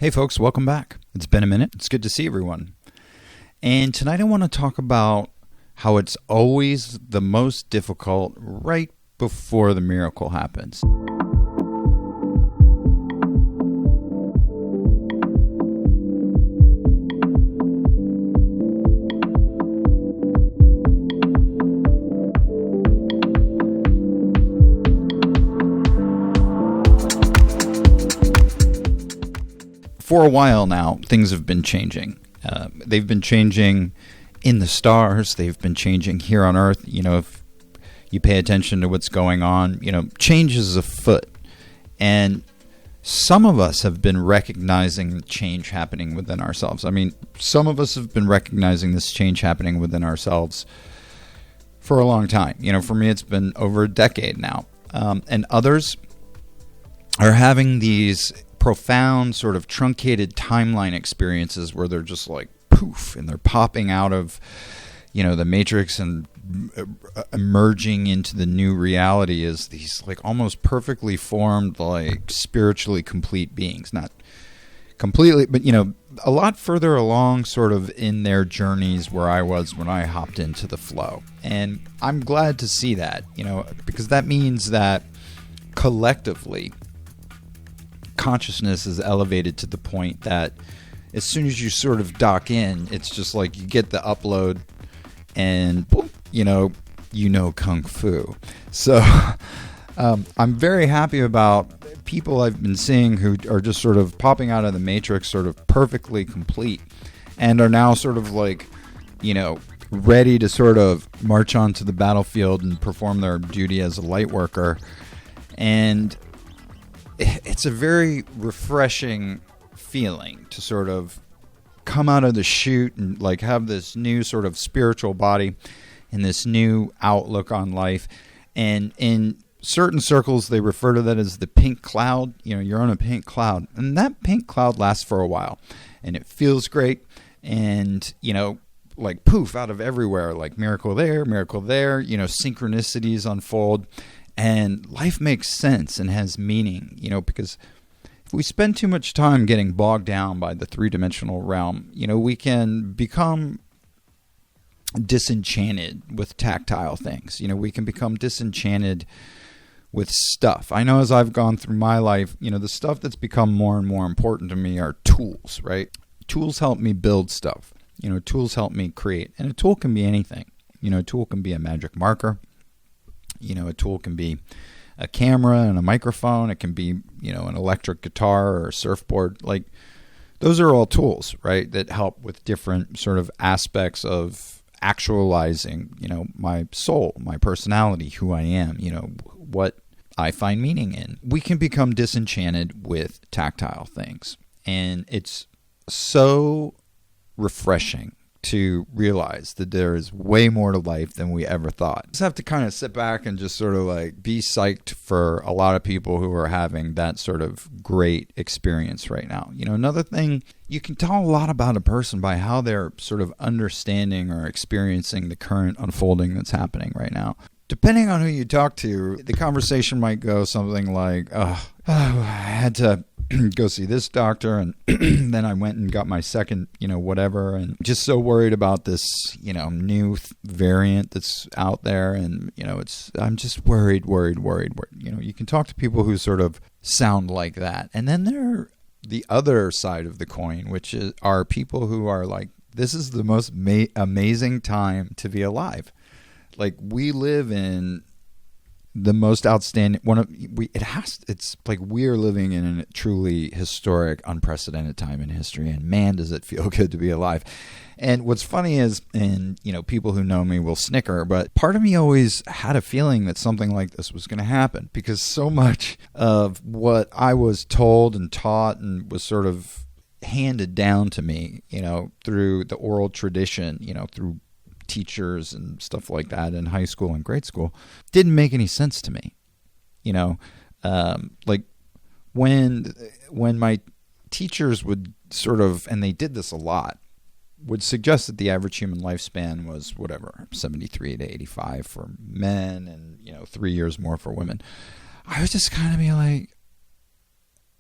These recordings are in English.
Hey folks, welcome back. It's been a minute. It's good to see everyone. And tonight I want to talk about how it's always the most difficult right before the miracle happens. For a while now, things have been changing. They've been changing in the stars. They've been changing here on Earth. You know, if you pay attention to what's going on, change is afoot. And some of us have been recognizing change happening within ourselves. I mean, some of us have been recognizing this change happening within ourselves for a long time. For me, it's been over a decade now. And others are having these profound sort of truncated timeline experiences where they're just like poof and they're popping out of the matrix and emerging into the new reality as these like almost perfectly formed, like spiritually complete beings. Not completely, but a lot further along sort of in their journeys where I was when I hopped into the flow. And I'm glad to see that, because that means that collectively consciousness is elevated to the point that as soon as you sort of dock in, it's just like you get the upload and boom, kung fu. So I'm very happy about people I've been seeing who are just sort of popping out of the matrix sort of perfectly complete and are now sort of like ready to sort of march onto the battlefield and perform their duty as a light worker. And it's a very refreshing feeling to sort of come out of the chute and like have this new sort of spiritual body and this new outlook on life. And in certain circles, they refer to that as the pink cloud. You're on a pink cloud, and that pink cloud lasts for a while and it feels great. And, like poof out of everywhere, like miracle there, synchronicities unfold. And life makes sense and has meaning, because if we spend too much time getting bogged down by the three-dimensional realm, we can become disenchanted with tactile things. We can become disenchanted with stuff. I know as I've gone through my life, the stuff that's become more and more important to me are tools, right? Tools help me build stuff. Tools help me create. And a tool can be anything. A tool can be a magic marker. A tool can be a camera and a microphone. It can be, an electric guitar or a surfboard. Like, those are all tools, right, that help with different sort of aspects of actualizing, my soul, my personality, who I am, what I find meaning in. We can become disenchanted with tactile things. And it's so refreshing to realize that there is way more to life than we ever thought. Just have to kind of sit back and just sort of like be psyched for a lot of people who are having that sort of great experience right now. Another thing, you can tell a lot about a person by how they're sort of understanding or experiencing the current unfolding that's happening right now. Depending on who you talk to, the conversation might go something like, I had to go see this doctor, and then I went and got my second, whatever, and just so worried about this, new variant that's out there, and, I'm just worried. You can talk to people who sort of sound like that. And then there are the other side of the coin, which are people who are like, this is the most amazing time to be alive. Like, we live in the most outstanding it's like we're living in a truly historic, unprecedented time in history, and man, does it feel good to be alive. And what's funny is, and people who know me will snicker, but part of me always had a feeling that something like this was going to happen, because so much of what I was told and taught and was sort of handed down to me, through the oral tradition, through teachers and stuff like that in high school and grade school, didn't make any sense to me. Like when my teachers would sort of, and they did this a lot, would suggest that the average human lifespan was 73 to 85 for men and 3 years more for women. I was just kind of be like,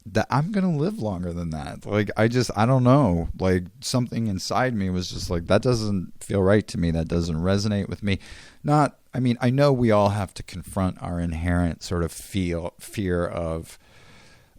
that I'm going to live longer than that. Like, I don't know. Like, something inside me was just like, that doesn't feel right to me. That doesn't resonate with me. I know we all have to confront our inherent sort of fear of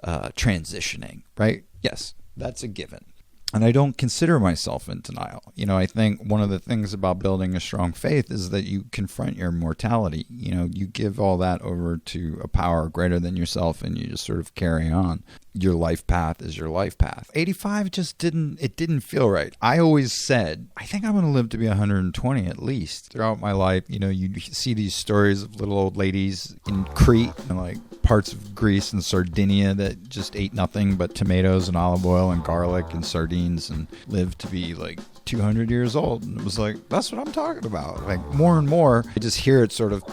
transitioning, right? Yes, that's a given. And I don't consider myself in denial. I think one of the things about building a strong faith is that you confront your mortality. You give all that over to a power greater than yourself, and you just sort of carry on. Your life path is your life path. 85 just didn't feel right. I always said, I think I'm going to live to be 120 at least throughout my life. You see these stories of little old ladies in Crete and like parts of Greece and Sardinia that just ate nothing but tomatoes and olive oil and garlic and sardines and lived to be like 200 years old. And it was like, that's what I'm talking about. Like, more and more, I just hear it sort of,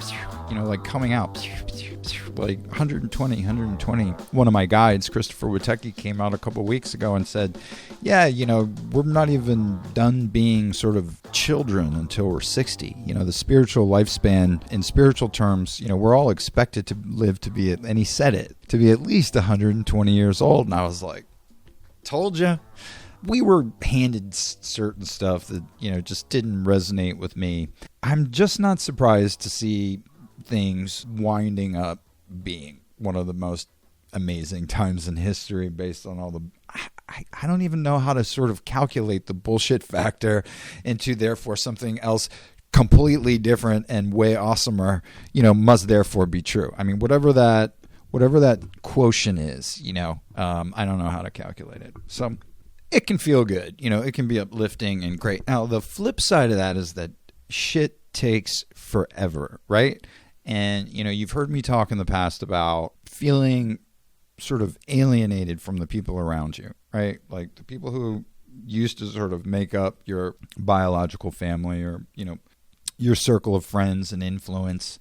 like coming out, like 120. One of my guides, Christopher Witecki, came out a couple of weeks ago and said, yeah, we're not even done being sort of children until we're 60. The spiritual lifespan, in spiritual terms, we're all expected to live to be, and he said it, to be at least 120 years old. And I was like, told you. We were handed certain stuff that, just didn't resonate with me. I'm just not surprised to see things winding up being one of the most amazing times in history based on all the... I don't even know how to sort of calculate the bullshit factor into therefore something else completely different and way awesomer, must therefore be true. I mean, whatever that quotient is, I don't know how to calculate it. So it can feel good. It can be uplifting and great. Now, the flip side of that is that shit takes forever, right? And, you've heard me talk in the past about feeling sort of alienated from the people around you, right? Like the people who used to sort of make up your biological family or, your circle of friends and influence.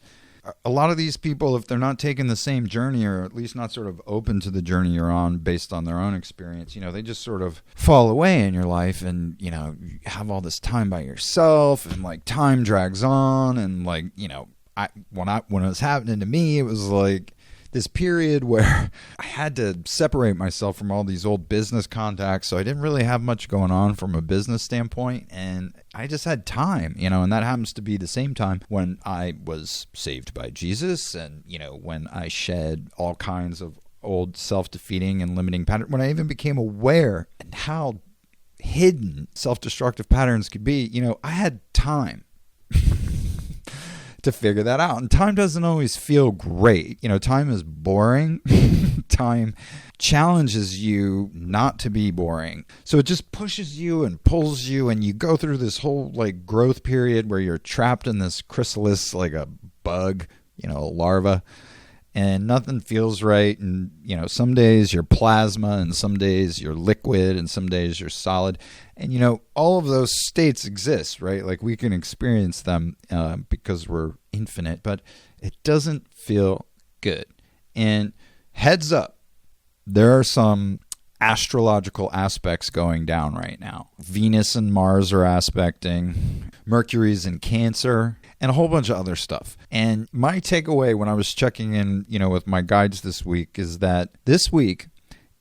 A lot of these people, if they're not taking the same journey or at least not sort of open to the journey you're on based on their own experience, they just sort of fall away in your life and, you have all this time by yourself and like time drags on and like, when it was happening to me, it was like this period where I had to separate myself from all these old business contacts. So I didn't really have much going on from a business standpoint. And I just had time, and that happens to be the same time when I was saved by Jesus and, when I shed all kinds of old self-defeating and limiting patterns, when I even became aware and how hidden self-destructive patterns could be, I had time to figure that out. And time doesn't always feel great. Time is boring. Time challenges you not to be boring. So it just pushes you and pulls you, and you go through this whole like growth period where you're trapped in this chrysalis like a bug, a larva, and nothing feels right. And, some days you're plasma and some days you're liquid and some days you're solid. And, all of those states exist, right? Like we can experience them because we're infinite, but it doesn't feel good. And heads up, there are some astrological aspects going down right now. Venus and Mars are aspecting, Mercury's in Cancer, and a whole bunch of other stuff. And my takeaway when I was checking in, with my guides this week is that this week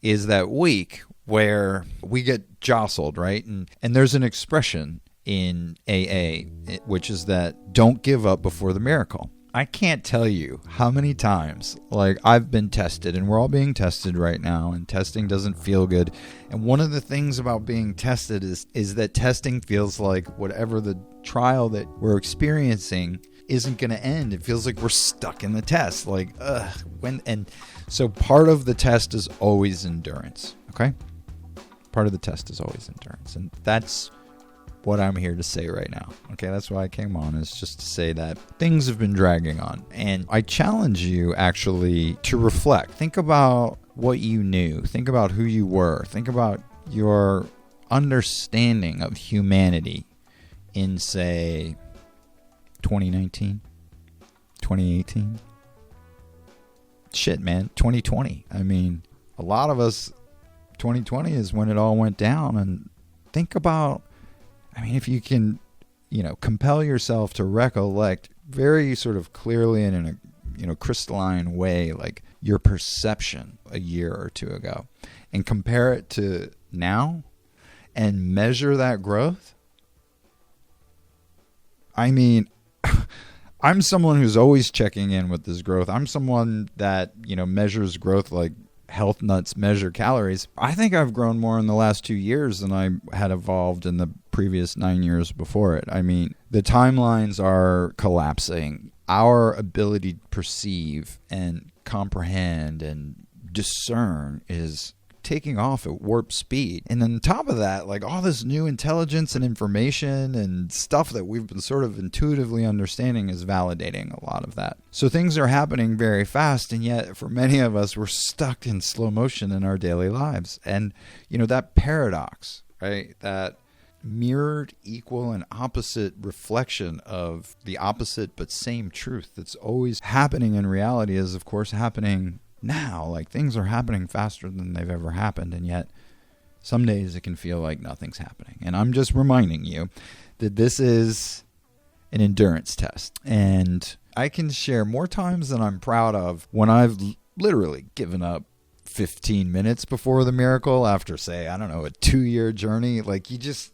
is that week where we get jostled, right? And there's an expression in AA, which is that don't give up before the miracle. I can't tell you how many times, like, I've been tested, and we're all being tested right now, and testing doesn't feel good. And one of the things about being tested is that testing feels like whatever the trial that we're experiencing isn't going to end. It feels like we're stuck in the test. Like, and so part of the test is always endurance, okay? Part of the test is always endurance, and that's what I'm here to say right now. Okay, that's why I came on, is just to say that things have been dragging on. And I challenge you actually to reflect. Think about what you knew. Think about who you were. Think about your understanding of humanity in, say, 2019, 2018. Shit, man, 2020. I mean, a lot of us, 2020 is when it all went down. And think about, I mean, if you can, compel yourself to recollect very sort of clearly and in a, crystalline way, like your perception a year or two ago and compare it to now and measure that growth, I mean, I'm someone who's always checking in with this growth. I'm someone that, measures growth like health nuts measure calories. I think I've grown more in the last 2 years than I had evolved in the previous 9 years before it. I mean, the timelines are collapsing. Our ability to perceive and comprehend and discern is taking off at warp speed. And on top of that, like all this new intelligence and information and stuff that we've been sort of intuitively understanding is validating a lot of that. So things are happening very fast, and yet for many of us, we're stuck in slow motion in our daily lives. And, that paradox, right? That mirrored, equal, and opposite reflection of the opposite but same truth that's always happening in reality is, of course, happening now. Like things are happening faster than they've ever happened, and yet some days it can feel like nothing's happening. And I'm just reminding you that this is an endurance test, and I can share more times than I'm proud of when I've literally given up 15 minutes before the miracle after, say, I don't know, a 2-year journey. Like you just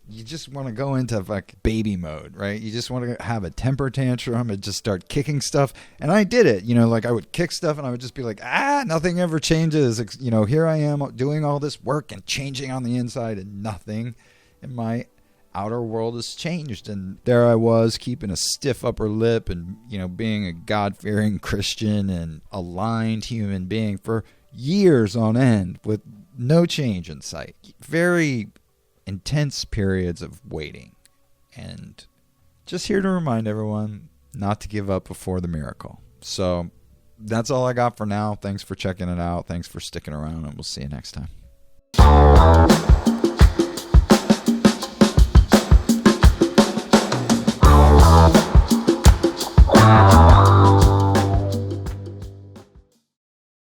want to go into like baby mode, right? You just want to have a temper tantrum and just start kicking stuff. And I did it, like I would kick stuff and I would just be like, nothing ever changes. Here I am doing all this work and changing on the inside, and nothing in my outer world has changed. And there I was keeping a stiff upper lip and, being a God-fearing Christian and aligned human being for years on end with no change in sight. Very intense periods of waiting. And just here to remind everyone not to give up before the miracle. So that's all I got for now. Thanks for checking it out. Thanks for sticking around, and we'll see you next time.